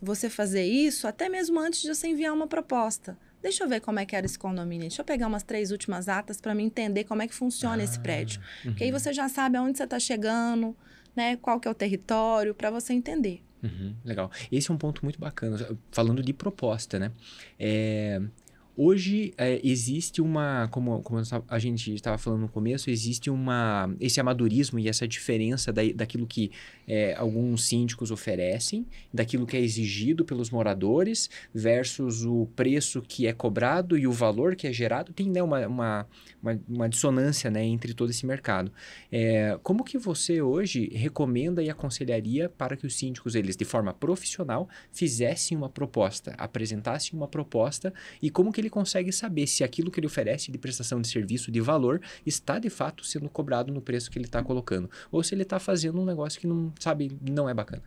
você fazer isso até mesmo antes de você enviar uma proposta. Deixa eu ver como é que era esse condomínio. Deixa eu pegar umas 3 últimas atas para mim entender como é que funciona esse prédio. Porque aí você já sabe aonde você está chegando, né? Qual que é o território, para você entender. Legal. Esse é um ponto muito bacana. Falando de proposta, né? Hoje, existe como a gente estava falando no começo, existe esse amadorismo e essa diferença daquilo que alguns síndicos oferecem, daquilo que é exigido pelos moradores versus o preço que é cobrado e o valor que é gerado. Tem, né, uma dissonância, né, entre todo esse mercado. Como que você hoje recomenda e aconselharia para que os síndicos, eles, de forma profissional, fizessem uma proposta, apresentassem uma proposta e como que ele consegue saber se aquilo que ele oferece de prestação de serviço, de valor, está de fato sendo cobrado no preço que ele está colocando. Ou se ele está fazendo um negócio que não é bacana.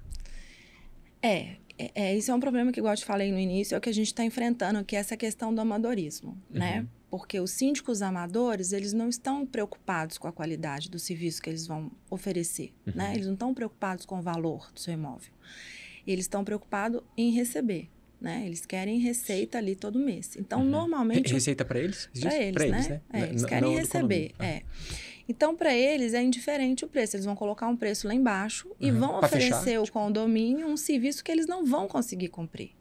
Isso é um problema que, igual eu te falei no início, é o que a gente está enfrentando, que é essa questão do amadorismo, né? Porque os síndicos amadores, eles não estão preocupados com a qualidade do serviço que eles vão oferecer, né? Eles não estão preocupados com o valor do seu imóvel. Eles estão preocupados em receber. Né? Eles querem receita ali todo mês. Então, normalmente... Receita para eles? Para eles, né? Eles querem receber. Então, para eles, é indiferente o preço. Eles vão colocar um preço lá embaixo e vão oferecer ao condomínio um serviço que eles não vão conseguir cumprir.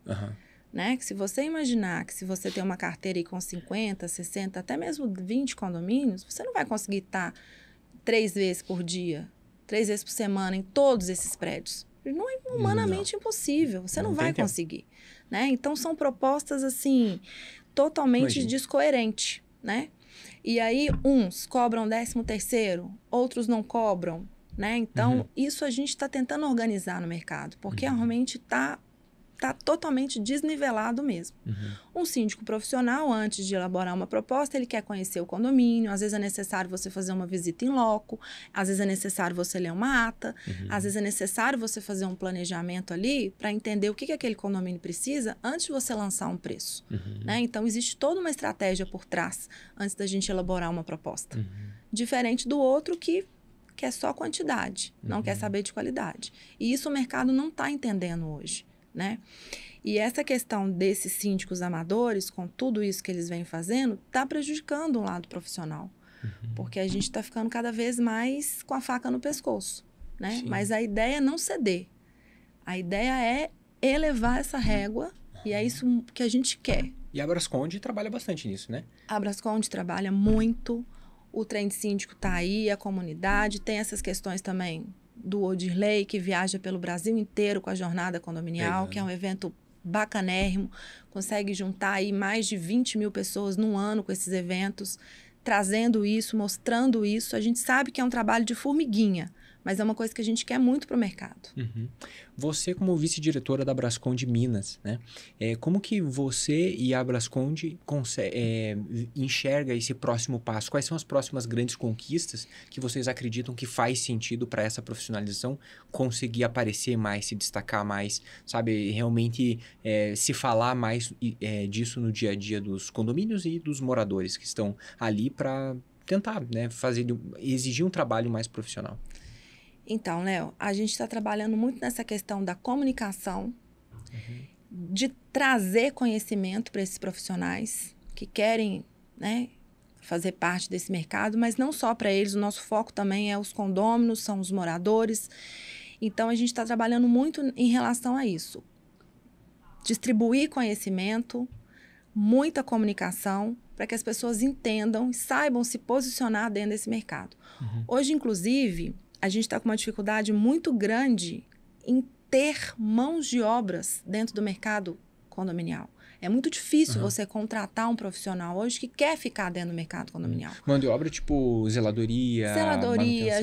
Né? Que se você imaginar que se você tem uma carteira aí com 50, 60, até mesmo 20 condomínios, você não vai conseguir estar 3 vezes por dia, 3 vezes por semana em todos esses prédios. Não é humanamente impossível. Você não vai conseguir. Né? Então, são propostas, assim, totalmente descoerentes, né? E aí, uns cobram 13º, outros não cobram, né? Então, isso a gente está tentando organizar no mercado, porque realmente está totalmente desnivelado mesmo. Um síndico profissional, antes de elaborar uma proposta, ele quer conhecer o condomínio, às vezes é necessário você fazer uma visita em loco, às vezes é necessário você ler uma ata, às vezes é necessário você fazer um planejamento ali para entender o que aquele condomínio precisa antes de você lançar um preço. Né? Então, existe toda uma estratégia por trás antes da gente elaborar uma proposta. Diferente do outro que quer só quantidade, não quer saber de qualidade. E isso o mercado não está entendendo hoje. Né? E essa questão desses síndicos amadores, com tudo isso que eles vêm fazendo, está prejudicando um lado profissional. Porque a gente está ficando cada vez mais com a faca no pescoço. Né? Mas a ideia é não ceder. A ideia é elevar essa régua e é isso que a gente quer. E a Brasconde trabalha bastante nisso, né? A Brasconde trabalha muito, o trem de síndico está aí, a comunidade, tem essas questões também do Odirley, que viaja pelo Brasil inteiro com a jornada condominial, que é um evento bacanérrimo, consegue juntar aí mais de 20 mil pessoas num ano com esses eventos, trazendo isso, mostrando isso. A gente sabe que é um trabalho de formiguinha, mas é uma coisa que a gente quer muito para o mercado. Você, como vice-diretora da Brasconde Minas, né? Como que você e a Brasconde enxerga esse próximo passo? Quais são as próximas grandes conquistas que vocês acreditam que faz sentido para essa profissionalização conseguir aparecer mais, se destacar mais, sabe? Realmente se falar mais disso no dia a dia dos condomínios e dos moradores que estão ali para tentar, né, exigir um trabalho mais profissional. Então, Léo, a gente está trabalhando muito nessa questão da comunicação, de trazer conhecimento para esses profissionais que querem, né, fazer parte desse mercado, mas não só para eles, o nosso foco também é os condôminos, são os moradores. Então, a gente está trabalhando muito em relação a isso. Distribuir conhecimento, muita comunicação, para que as pessoas entendam e saibam se posicionar dentro desse mercado. Hoje, inclusive, a gente está com uma dificuldade muito grande em ter mãos de obras dentro do mercado condominial. É muito difícil você contratar um profissional hoje que quer ficar dentro do mercado condominial. Mão de obra tipo zeladoria,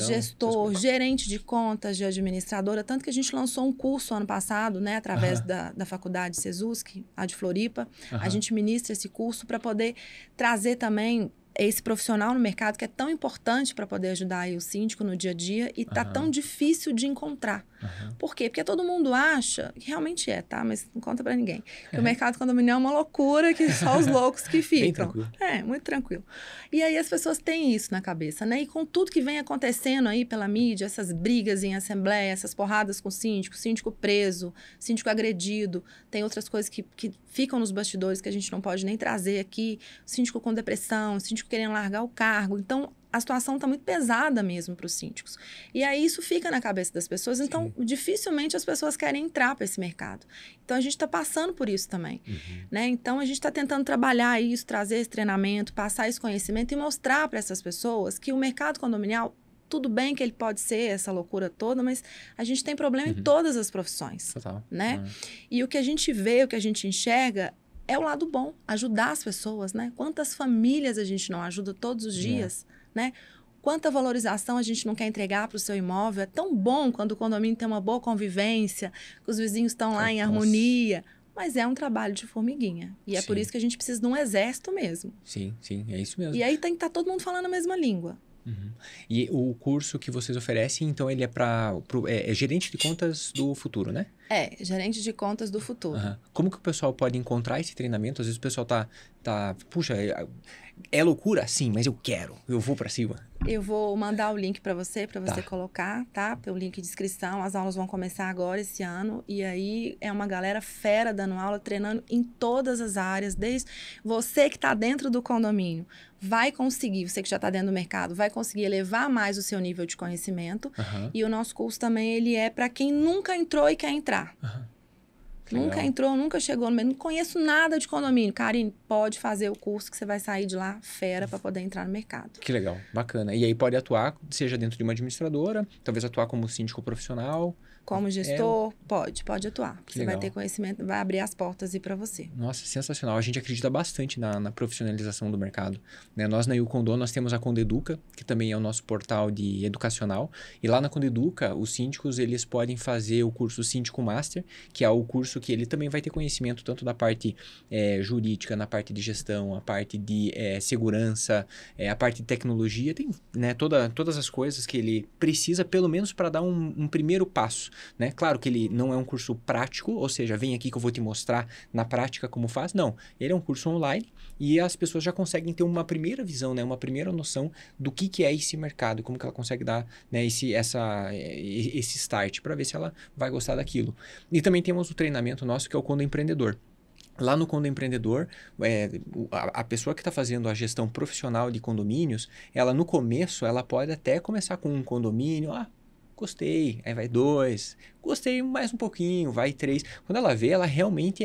gestor, gerente de contas, de administradora. Tanto que a gente lançou um curso ano passado, né, através da faculdade Sesusk, a de Floripa. A gente ministra esse curso para poder trazer também esse profissional no mercado que é tão importante para poder ajudar aí o síndico no dia a dia e tá tão difícil de encontrar. Por quê? Porque todo mundo acha, que realmente é, tá? Mas não conta para ninguém, que o mercado condominial é uma loucura, que só os loucos que ficam. Bem tranquilo. Muito tranquilo. E aí as pessoas têm isso na cabeça, né? E com tudo que vem acontecendo aí pela mídia, essas brigas em assembleia, essas porradas com síndico preso, síndico agredido, tem outras coisas que ficam nos bastidores que a gente não pode nem trazer aqui, síndico com depressão, síndico querendo largar o cargo. Então, a situação está muito pesada mesmo para os síndicos. E aí isso fica na cabeça das pessoas, então dificilmente as pessoas querem entrar para esse mercado. Então a gente está passando por isso também. Né? Então a gente está tentando trabalhar isso, trazer esse treinamento, passar esse conhecimento e mostrar para essas pessoas que o mercado condominial, tudo bem que ele pode ser essa loucura toda, mas a gente tem problema em todas as profissões. Total. Né? E o que a gente vê, o que a gente enxerga é o lado bom, ajudar as pessoas, né? Quantas famílias a gente não ajuda todos os dias, né? Quanta valorização a gente não quer entregar para o seu imóvel. É tão bom quando o condomínio tem uma boa convivência, que os vizinhos estão lá em harmonia. Mas é um trabalho de formiguinha. E é por isso que a gente precisa de um exército mesmo. Sim, é isso mesmo. E aí tem que estar todo mundo falando a mesma língua. E o curso que vocês oferecem, então, ele é é gerente de contas do futuro, né? Gerente de contas do futuro. Como que o pessoal pode encontrar esse treinamento? Às vezes o pessoal puxa, é loucura? Sim, mas eu vou pra cima. Eu vou mandar o link para você colocar, tá? Pelo link de inscrição. As aulas vão começar agora, esse ano. E aí, é uma galera fera dando aula, treinando em todas as áreas. Desde você que está dentro do condomínio, vai conseguir, você que já está dentro do mercado, vai conseguir elevar mais o seu nível de conhecimento. E o nosso curso também, ele é para quem nunca entrou e quer entrar. Nunca entrou, nunca chegou no meio, não conheço nada de condomínio. Karine, pode fazer o curso que você vai sair de lá fera para poder entrar no mercado. Que legal, bacana. E aí pode atuar, seja dentro de uma administradora, talvez atuar como síndico profissional. Como gestor, pode atuar. Você vai ter conhecimento, vai abrir as portas aí para você. Nossa, sensacional. A gente acredita bastante na profissionalização do mercado. Né? Nós na Condô, nós temos a Condeduca, que também é o nosso portal de educacional. E lá na Condeduca, os síndicos, eles podem fazer o curso Síndico Master, que é o curso que ele também vai ter conhecimento tanto da parte jurídica, na parte de gestão, a parte de segurança, a parte de tecnologia. Tem, né, todas as coisas que ele precisa, pelo menos para dar um primeiro passo. Né? Claro que ele não é um curso prático, ou seja, vem aqui que eu vou te mostrar na prática como faz. Não, ele é um curso online e as pessoas já conseguem ter uma primeira visão, né? Uma primeira noção do que é esse mercado, como que ela consegue dar, né, esse start para ver se ela vai gostar daquilo. E também temos o treinamento nosso que é o Condo Empreendedor. Lá no Condo Empreendedor, a pessoa que está fazendo a gestão profissional de condomínios, ela no começo, ela pode até começar com um condomínio, gostei, aí vai 2, gostei mais um pouquinho, vai 3. Quando ela vê, ela realmente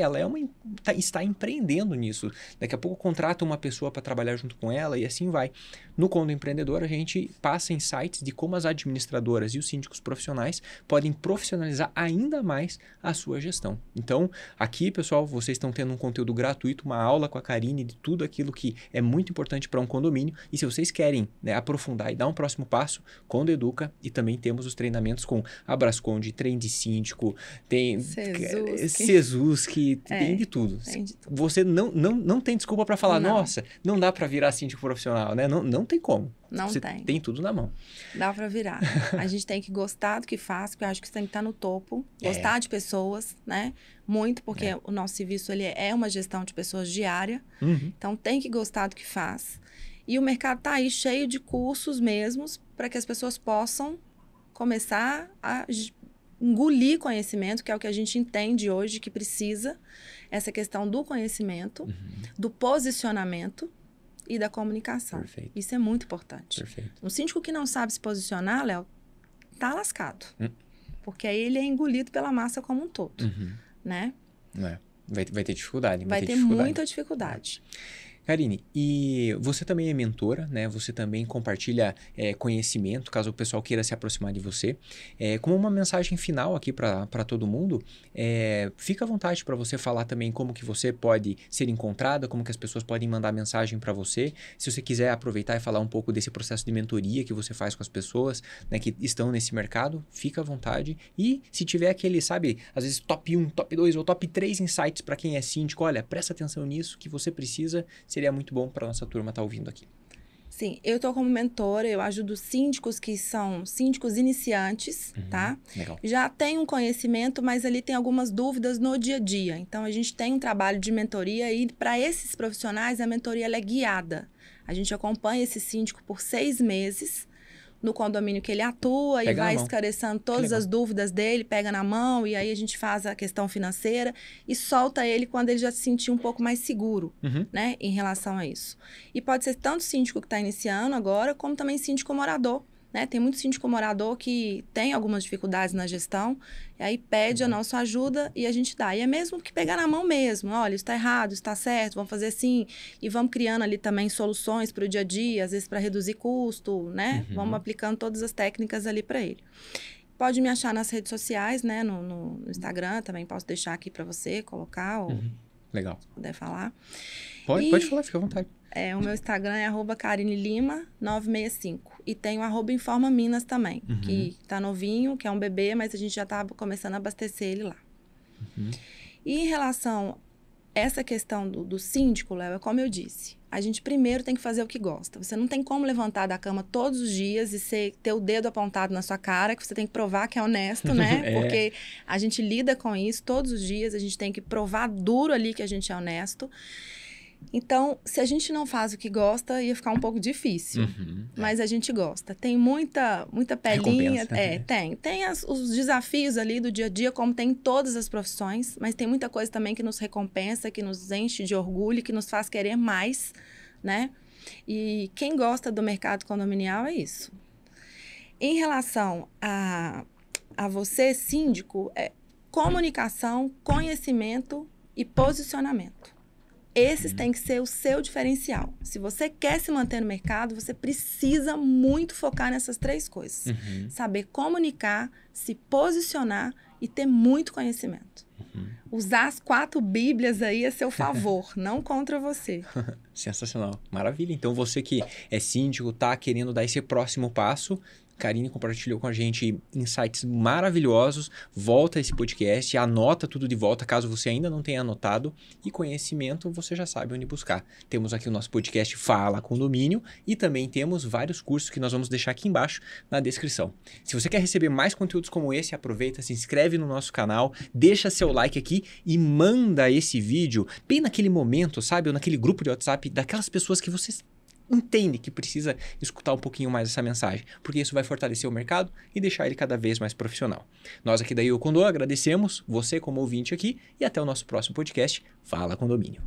está empreendendo nisso. Daqui a pouco contrata uma pessoa para trabalhar junto com ela e assim vai. No Condo Empreendedor, a gente passa insights de como as administradoras e os síndicos profissionais podem profissionalizar ainda mais a sua gestão. Então, aqui, pessoal, vocês estão tendo um conteúdo gratuito, uma aula com a Karine de tudo aquilo que é muito importante para um condomínio. E se vocês querem, né, aprofundar e dar um próximo passo, Condo Educa, e também temos os treinamentos com Abrasconde, Trend Síndico, tem Sesusk, tem de tudo. Tem de tudo. Você não tem desculpa para falar, nossa, não dá para virar síndico profissional, né? Não tem como. Você tem tudo na mão. Dá para virar. A gente tem que gostar do que faz, porque eu acho que você tem que estar no topo. Gostar de pessoas, né? Muito, porque o nosso serviço ele é uma gestão de pessoas diária. Então, tem que gostar do que faz. E o mercado está aí cheio de cursos mesmos para que as pessoas possam começar a engolir conhecimento, que é o que a gente entende hoje que precisa. Essa questão do conhecimento, do posicionamento e da comunicação. Perfeito. Isso é muito importante. Perfeito. Um síndico que não sabe se posicionar, Léo, tá lascado. Porque aí ele é engolido pela massa como um todo, né? Vai ter dificuldade. Vai ter muita dificuldade. Karine, e você também é mentora, né? Você também compartilha conhecimento, caso o pessoal queira se aproximar de você. Como uma mensagem final aqui para todo mundo, fica à vontade para você falar também como que você pode ser encontrada, como que as pessoas podem mandar mensagem para você. Se você quiser aproveitar e falar um pouco desse processo de mentoria que você faz com as pessoas, né, que estão nesse mercado, fica à vontade. E se tiver aquele, sabe, às vezes top 1, top 2 ou top 3 insights para quem é síndico, olha, presta atenção nisso que você precisa, seria muito bom para nossa turma estar ouvindo aqui. Sim, eu estou como mentora, eu ajudo síndicos que são síndicos iniciantes, tá? Legal. Já tem um conhecimento, mas ali tem algumas dúvidas no dia a dia. Então, a gente tem um trabalho de mentoria e para esses profissionais, a mentoria ela é guiada. A gente acompanha esse síndico por 6 meses no condomínio que ele atua e vai esclarecendo todas as dúvidas dele, pega na mão e aí a gente faz a questão financeira e solta ele quando ele já se sentir um pouco mais seguro, né, em relação a isso. E pode ser tanto síndico que está iniciando agora, como também síndico morador, né? Tem muito síndico morador que tem algumas dificuldades na gestão, e aí pede a nossa ajuda e a gente dá. E é mesmo que pegar na mão mesmo, olha, isso está errado, isso está certo, vamos fazer assim. E vamos criando ali também soluções para o dia a dia, às vezes para reduzir custo, né? Vamos aplicando todas as técnicas ali para ele. Pode me achar nas redes sociais, né? No Instagram, também posso deixar aqui para você colocar, ou Legal. se puder falar. Pode falar, fica à vontade. O meu Instagram é @KarineLima965. E tem o @InformaMinas também, que tá novinho, que é um bebê, mas a gente já tá começando a abastecer ele lá. E em relação a essa questão do síndico, Léo, é como eu disse, a gente primeiro tem que fazer o que gosta. Você não tem como levantar da cama todos os dias e ter o dedo apontado na sua cara, que você tem que provar que é honesto, né? Porque a gente lida com isso todos os dias, a gente tem que provar duro ali que a gente é honesto. Então, se a gente não faz o que gosta, ia ficar um pouco difícil. Mas a gente gosta. Tem muita pelinha. Tem os desafios ali do dia a dia, como tem em todas as profissões. Mas tem muita coisa também que nos recompensa, que nos enche de orgulho, que nos faz querer mais, né? E quem gosta do mercado condominial é isso. Em relação a você, síndico, comunicação, conhecimento e posicionamento. Esses têm que ser o seu diferencial. Se você quer se manter no mercado, você precisa muito focar nessas 3 coisas. Saber comunicar, se posicionar e ter muito conhecimento. Usar as 4 bíblias aí a seu favor, não contra você. Sensacional. Maravilha. Então, você que é síndico, tá querendo dar esse próximo passo, Karine compartilhou com a gente insights maravilhosos. Volta esse podcast, anota tudo de volta, caso você ainda não tenha anotado. E conhecimento, você já sabe onde buscar. Temos aqui o nosso podcast Fala Condomínio e também temos vários cursos que nós vamos deixar aqui embaixo na descrição. Se você quer receber mais conteúdos como esse, aproveita, se inscreve no nosso canal, deixa seu like aqui e manda esse vídeo bem naquele momento, sabe? Ou naquele grupo de WhatsApp daquelas pessoas que você entende que precisa escutar um pouquinho mais essa mensagem, porque isso vai fortalecer o mercado e deixar ele cada vez mais profissional. Nós aqui da Io Condo agradecemos você como ouvinte aqui e até o nosso próximo podcast Fala Condomínio.